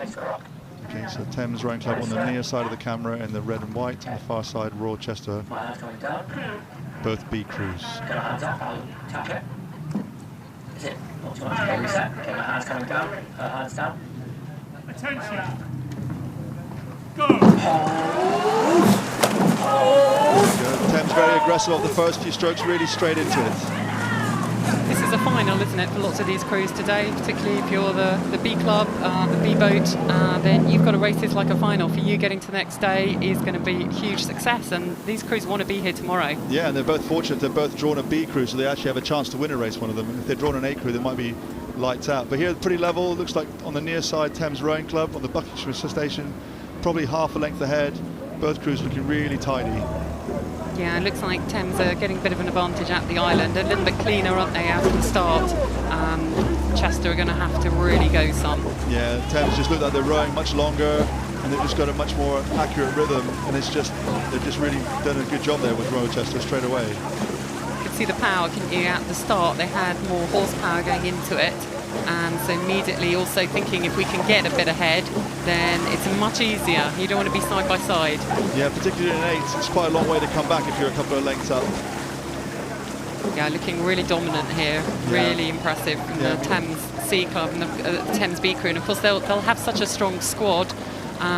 Okay, so Thames Rowing Club on the near side of the camera in the red and white, on the far side Royal Chester, both B crews. Get my hands off, I'll tap it. That's it. Not too much. Okay, reset. Okay, my hands coming down. Her hands down. Attention. Go. Thames very aggressive off the first few strokes, really straight into it. This is a final, isn't it, for lots of these crews today, particularly if you're the B club, the B boat, then you've got to race this like a final. For you, getting to the next day is going to be a huge success, and these crews want to be here tomorrow. Yeah, and they're both fortunate. They've both drawn a B crew, so they actually have a chance to win a race, one of them. If they're drawn an A crew, they might be lights out. But here, pretty level. Looks like on the near side, Thames Rowing Club on the Buckinghamshire station, probably half a length ahead. Both crews looking really tidy. Yeah, it looks like Thames are getting a bit of an advantage at the island. A little bit cleaner, aren't they, after the start? Chester are going to have to really go some. Yeah, Thames just look like they're rowing much longer, and they've just got a much more accurate rhythm, and it's just they've just really done a good job there with Royal Chester straight away. You could see the power, couldn't you? At the start, they had more horsepower going into it. And so immediately also thinking if we can get a bit ahead, then it's much easier. You don't want to be side by side. Yeah, particularly in 8, it's quite a long way to come back if you're a couple of lengths up. Yeah, looking really dominant here. Really impressive from the Thames C Club and the Thames B crew. And of course they'll have such a strong squad.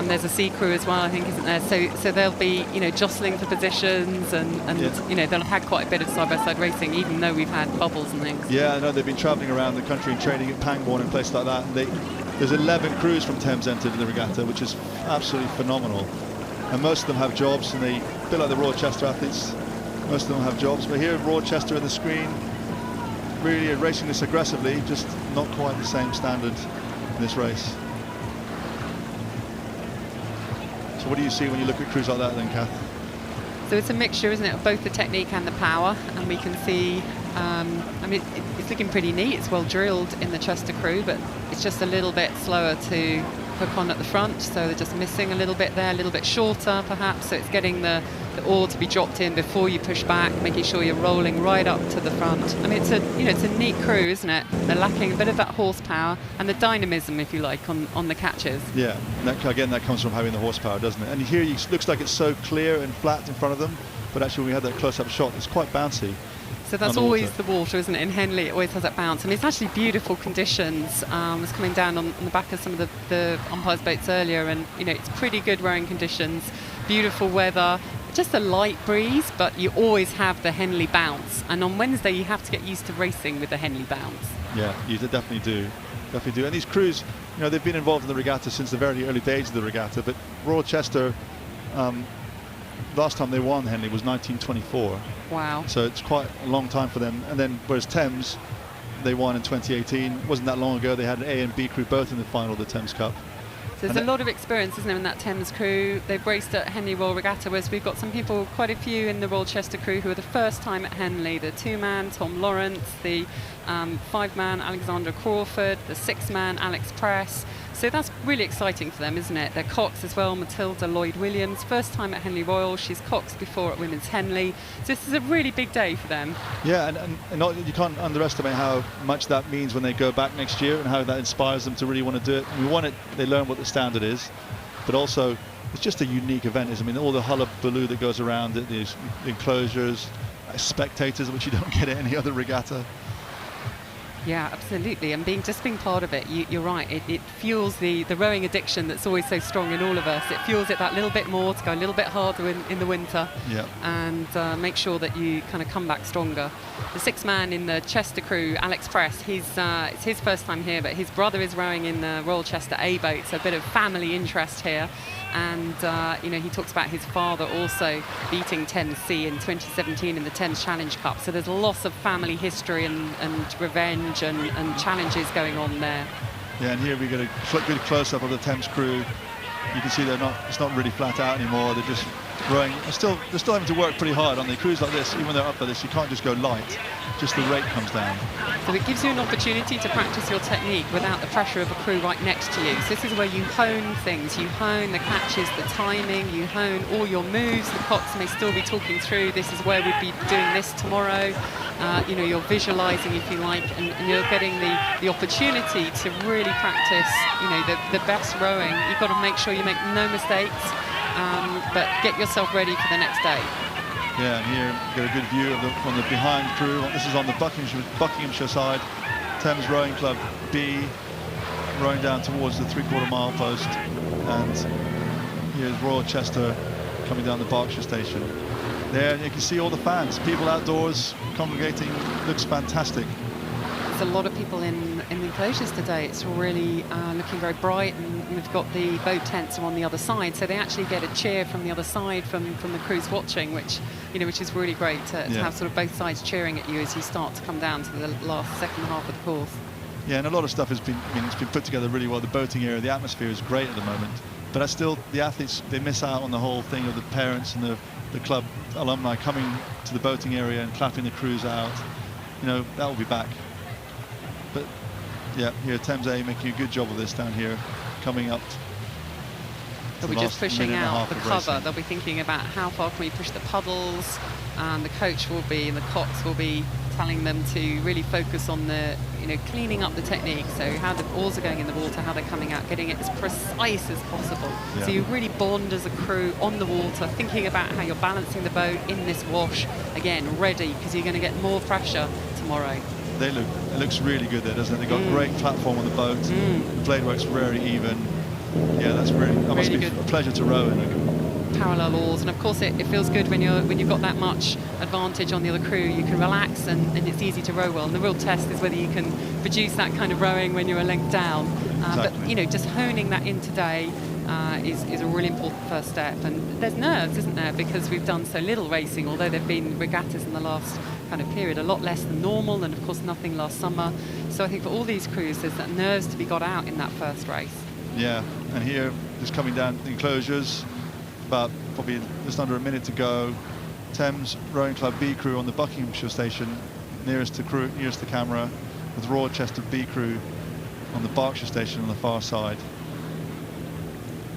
There's a C crew as well, I think, isn't there? So they'll be, jostling for positions, and they'll have had quite a bit of side-by-side racing, even though we've had bubbles and things. Yeah, I know they've been travelling around the country and training at Pangbourne and places like that. And there's 11 crews from Thames entered in the regatta, which is absolutely phenomenal. And most of them have jobs, and they, a bit like the Royal Chester athletes, most of them have jobs. But here, Royal Chester on the screen, really racing this aggressively, just not quite the same standard in this race. So what do you see when you look at crews like that then, Kath? So it's a mixture, isn't it, of both the technique and the power, and we can see, it's looking pretty neat. It's well drilled in the Chester crew, but it's just a little bit slower to hook on at the front, so they're just missing a little bit there, a little bit shorter perhaps, so it's getting the oar to be dropped in before you push back, making sure you're rolling right up to the front. I mean, it's a neat crew, isn't it? They're lacking a bit of that horsepower and the dynamism, if you like, on the catches. Yeah, that comes from having the horsepower, doesn't it? And here it looks like it's so clear and flat in front of them, but actually when we had that close-up shot, it's quite bouncy. So that's always the water, isn't it? In Henley, it always has that bounce. And it's actually beautiful conditions. I was coming down on the back of some of the umpires' boats earlier, and, it's pretty good rowing conditions, beautiful weather, just a light breeze, but you always have the Henley bounce. And on Wednesday, you have to get used to racing with the Henley bounce. Yeah, you definitely do. Definitely do. And these crews, they've been involved in the regatta since the very early days of the regatta, but Royal Chester, last time they won Henley was 1924. Wow. So it's quite a long time for them. And then, whereas Thames, they won in 2018. It wasn't that long ago. They had an A and B crew both in the final of the Thames Cup. So there's a lot of experience, isn't there, in that Thames crew. They've raced at Henley Royal Regatta, whereas we've got some people, quite a few in the Royal Chester crew who are the first time at Henley. The 2-man, Tom Lawrence, the 5-man, Alexander Crawford, the 6-man, Alex Press. So that's really exciting for them, isn't it? They're Cox as well, Matilda Lloyd-Williams, first time at Henley Royal. She's Cox before at Women's Henley. So this is a really big day for them. Yeah, and you can't underestimate how much that means when they go back next year and how that inspires them to really want to do it. And we want it, they learn what the standard is, but also it's just a unique event. I mean, all the hullabaloo that goes around it, the enclosures, spectators, which you don't get at any other regatta. Yeah, absolutely. And being part of it, you're right. It fuels the rowing addiction that's always so strong in all of us. It fuels it that little bit more to go a little bit harder in the winter. Yeah. And make sure that you kind of come back stronger. The 6-man in the Chester crew, Alex Press, it's his first time here, but his brother is rowing in the Royal Chester A boat, so a bit of family interest here. And he talks about his father also beating Thames C in 2017 in the Thames Challenge Cup. So there's lots of family history and revenge and challenges going on there. Yeah, and here we get a good close-up of the Thames crew. You can see it's not really flat out anymore. They're just rowing. They're still having to work pretty hard on the crews like this. Even when they're up like this, you can't just go light. Just the rate comes down. So it gives you an opportunity to practice your technique without the pressure of a crew right next to you. So this is where you hone things. You hone the catches, the timing, you hone all your moves. The cox may still be talking through, this is where we'd be doing this tomorrow. You know, you're visualizing, if you like, and you're getting the opportunity to really practice, you know, the best rowing. You've got to make sure you make no mistakes, but get yourself ready for the next day. Yeah, and here you get a good view of on the behind crew. This is on the Buckinghamshire side. Thames Rowing Club B rowing down towards the 3/4 mile post, and here's Royal Chester coming down the Berkshire station. There you can see all the fans, people outdoors congregating. Looks fantastic. There's a lot of people in the enclosures today. It's really looking very bright, and we've got the boat tents are on the other side, so they actually get a cheer from the other side from the crews watching, which is really great to have sort of both sides cheering at you as you start to come down to the second half of the course. Yeah, and a lot of stuff has been, it's been put together really well. The boating area, the atmosphere is great at the moment, but still the athletes, they miss out on the whole thing of the parents and the club alumni coming to the boating area and clapping the crews out. That will be back. But yeah, here Thames A making a good job of this down here, coming up. They'll be just pushing out the cover. They'll be thinking about how far can we push the puddles, and the coach will be, and the cox will be telling them to really focus on the, cleaning up the technique. So how the oars are going in the water, how they're coming out, getting it as precise as possible. Yeah. So you really bond as a crew on the water, thinking about how you're balancing the boat in this wash. Again, ready, because you're going to get more pressure tomorrow. It looks really good there, doesn't it? They've got a great platform on the boat. The blade works very even. Yeah, that must be a pleasure to row in. Parallel oars, and of course it feels good when you've got that much advantage on the other crew. You can relax and it's easy to row well. And the real test is whether you can produce that kind of rowing when you're a length down. Exactly. But just honing that in today is a really important first step. And there's nerves, isn't there? Because we've done so little racing, although there've been regattas in the last kind of period, a lot less than normal, and of course nothing last summer. So I think for all these crews, there's that nerves to be got out in that first race. Yeah, and here, just coming down the enclosures, about probably just under a minute to go. Thames Rowing Club B crew on the Buckinghamshire station, nearest the camera, with Royal Chester B crew on the Berkshire station on the far side.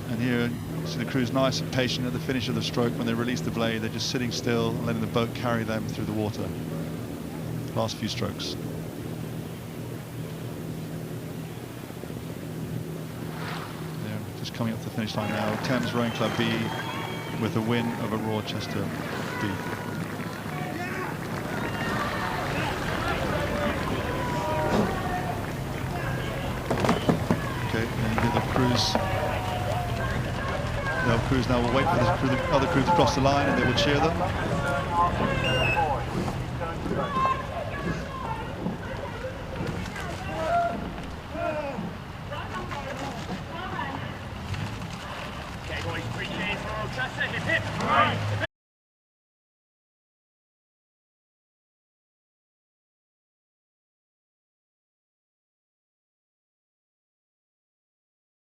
And here, see the crew's nice and patient at the finish of the stroke. When they release the blade, they're just sitting still and letting the boat carry them through the water. Last few strokes. Just coming up to the finish line now. Thames Rowing Club B with a win over Royal Chester B. Okay, and here the crews. The crews now will wait for the other crew to cross the line, and they will cheer them. Okay, boys, 3 cheers for Royal Chester. Hip, hip.